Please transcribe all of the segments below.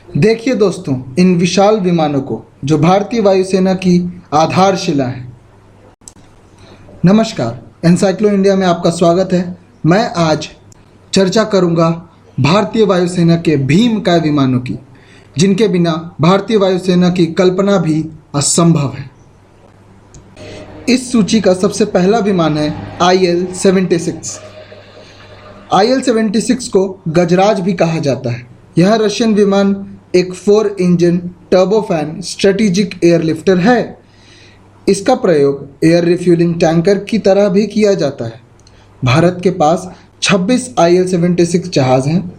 देखिए दोस्तों, इन विशाल विमानों को जो भारतीय वायुसेना की आधारशिला है। नमस्कार, एनसाइक्लो इंडिया में आपका स्वागत है। मैं आज चर्चा करूंगा भारतीय वायुसेना के भीमकाय विमानों की, जिनके बिना भारतीय वायुसेना की कल्पना भी असंभव है। इस सूची का सबसे पहला विमान है IL-76। IL-76 को गजराज भी कहा जाता है। यह रशियन विमान एक 4 इंजन टर्बोफैन स्ट्रेटेजिक एयरलिफ्टर है। इसका प्रयोग एयर रिफ्यूलिंग टैंकर की तरह भी किया जाता है। भारत के पास 26 IL-76 जहाज़ हैं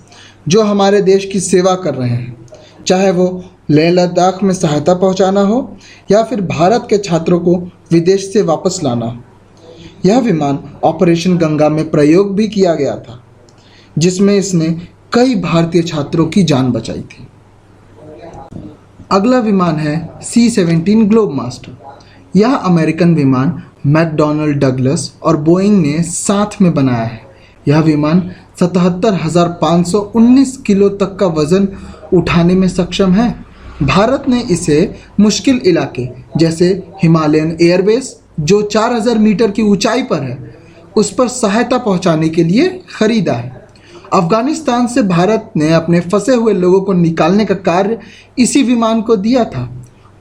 जो हमारे देश की सेवा कर रहे हैं, चाहे वो लेह लद्दाख में सहायता पहुंचाना हो या फिर भारत के छात्रों को विदेश से वापस लाना हो। यह विमान ऑपरेशन गंगा में प्रयोग भी किया गया था, जिसमें इसने कई भारतीय छात्रों की जान बचाई थी। अगला विमान है C-17 ग्लोबमास्टर। यह अमेरिकन विमान मैकडॉनल्ड डगलस और बोइंग ने साथ में बनाया है। यह विमान 77,519 किलो तक का वजन उठाने में सक्षम है। भारत ने इसे मुश्किल इलाके जैसे हिमालयन एयरबेस, जो 4,000 मीटर की ऊंचाई पर है, उस पर सहायता पहुंचाने के लिए खरीदा है। अफगानिस्तान से भारत ने अपने फंसे हुए लोगों को निकालने का कार्य इसी विमान को दिया था।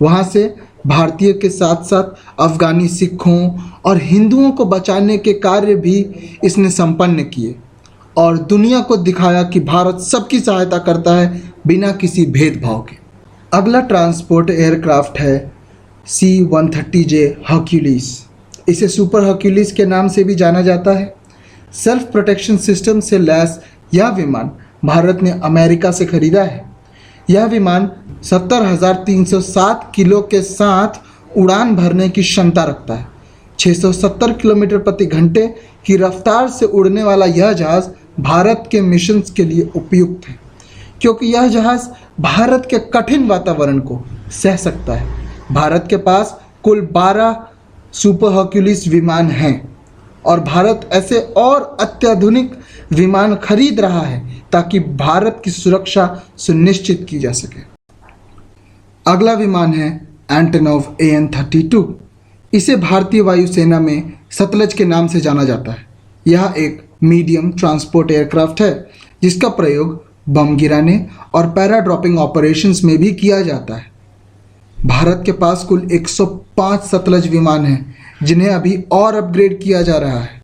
वहां से भारतीय के साथ साथ अफगानी सिखों और हिंदुओं को बचाने के कार्य भी इसने संपन्न किए और दुनिया को दिखाया कि भारत सबकी सहायता करता है बिना किसी भेदभाव के। अगला ट्रांसपोर्ट एयरक्राफ्ट है C-130J हर्क्यूलिस। इसे सुपर हर्क्यूलिस के नाम से भी जाना जाता है। सेल्फ प्रोटेक्शन सिस्टम से लैस यह विमान भारत ने अमेरिका से खरीदा है। यह विमान 70,307 किलो के साथ उड़ान भरने की क्षमता रखता है। 670 किलोमीटर प्रति घंटे की रफ्तार से उड़ने वाला यह जहाज़ भारत के मिशन के लिए उपयुक्त है, क्योंकि यह जहाज़ भारत के कठिन वातावरण को सह सकता है। भारत के पास कुल 12 सुपर हर्क्यूलिस विमान हैं और भारत ऐसे और अत्याधुनिक विमान खरीद रहा है ताकि भारत की सुरक्षा सुनिश्चित की जा सके। अगला विमान है एंटोनोव AN-32। इसे भारतीय वायुसेना में सतलज के नाम से जाना जाता है। यह एक मीडियम ट्रांसपोर्ट एयरक्राफ्ट है जिसका प्रयोग बम गिराने और पैराड्रॉपिंग ऑपरेशंस में भी किया जाता है। भारत के पास कुल 105 सतलज विमान हैं जिन्हें अभी और अपग्रेड किया जा रहा है।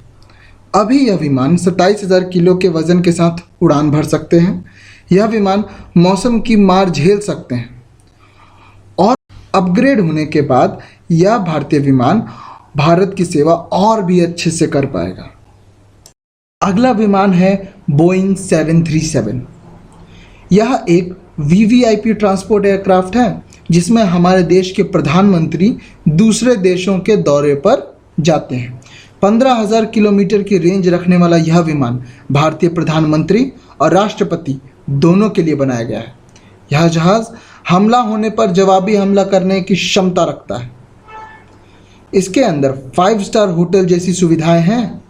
अभी यह विमान 27,000 किलो के वजन के साथ उड़ान भर सकते हैं। यह विमान मौसम की मार झेल सकते हैं और अपग्रेड होने के बाद यह भारतीय विमान भारत की सेवा और भी अच्छे से कर पाएगा। अगला विमान है बोइंग 737। यह एक VVIP ट्रांसपोर्ट एयरक्राफ्ट है जिसमें हमारे देश के प्रधानमंत्री दूसरे देशों के दौरे पर जाते हैं। 15,000 किलोमीटर की रेंज रखने वाला यह विमान भारतीय प्रधानमंत्री और राष्ट्रपति दोनों के लिए बनाया गया है। यह जहाज़ हमला होने पर जवाबी हमला करने की क्षमता रखता है। इसके अंदर 5 स्टार होटल जैसी सुविधाएं हैं।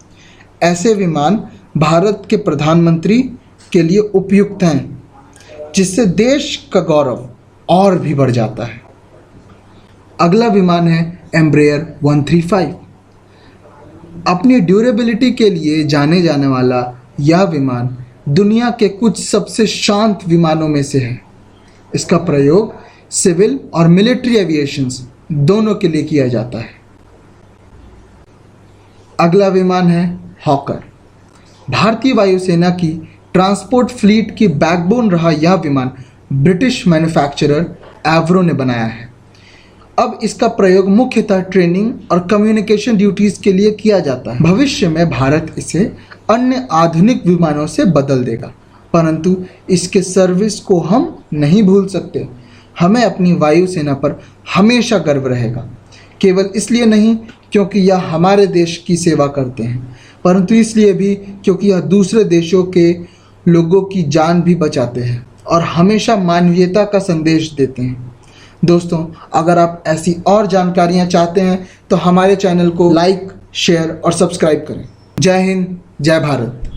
ऐसे विमान भारत के प्रधानमंत्री के लिए उपयुक्त हैं, जिससे देश का गौरव और भी बढ़ जाता है। अगला विमान है एम्ब्रेयर 135। अपनी ड्यूरेबिलिटी के लिए जाने जाने वाला यह विमान दुनिया के कुछ सबसे शांत विमानों में से है। इसका प्रयोग सिविल और मिलिट्री एविएशंस दोनों के लिए किया जाता है। अगला विमान है हॉकर। भारतीय वायुसेना की ट्रांसपोर्ट फ्लीट की बैकबोन रहा यह विमान ब्रिटिश मैन्युफैक्चरर एवरो ने बनाया है। अब इसका प्रयोग मुख्यतः ट्रेनिंग और कम्युनिकेशन ड्यूटीज़ के लिए किया जाता है। भविष्य में भारत इसे अन्य आधुनिक विमानों से बदल देगा, परंतु इसके सर्विस को हम नहीं भूल सकते। हमें अपनी वायुसेना पर हमेशा गर्व रहेगा, केवल इसलिए नहीं क्योंकि यह हमारे देश की सेवा करते हैं, परंतु इसलिए भी क्योंकि यह दूसरे देशों के लोगों की जान भी बचाते हैं और हमेशा मानवीयता का संदेश देते हैं। दोस्तों, अगर आप ऐसी और जानकारियां चाहते हैं तो हमारे चैनल को लाइक, शेयर और सब्सक्राइब करें। जय हिंद, जय भारत।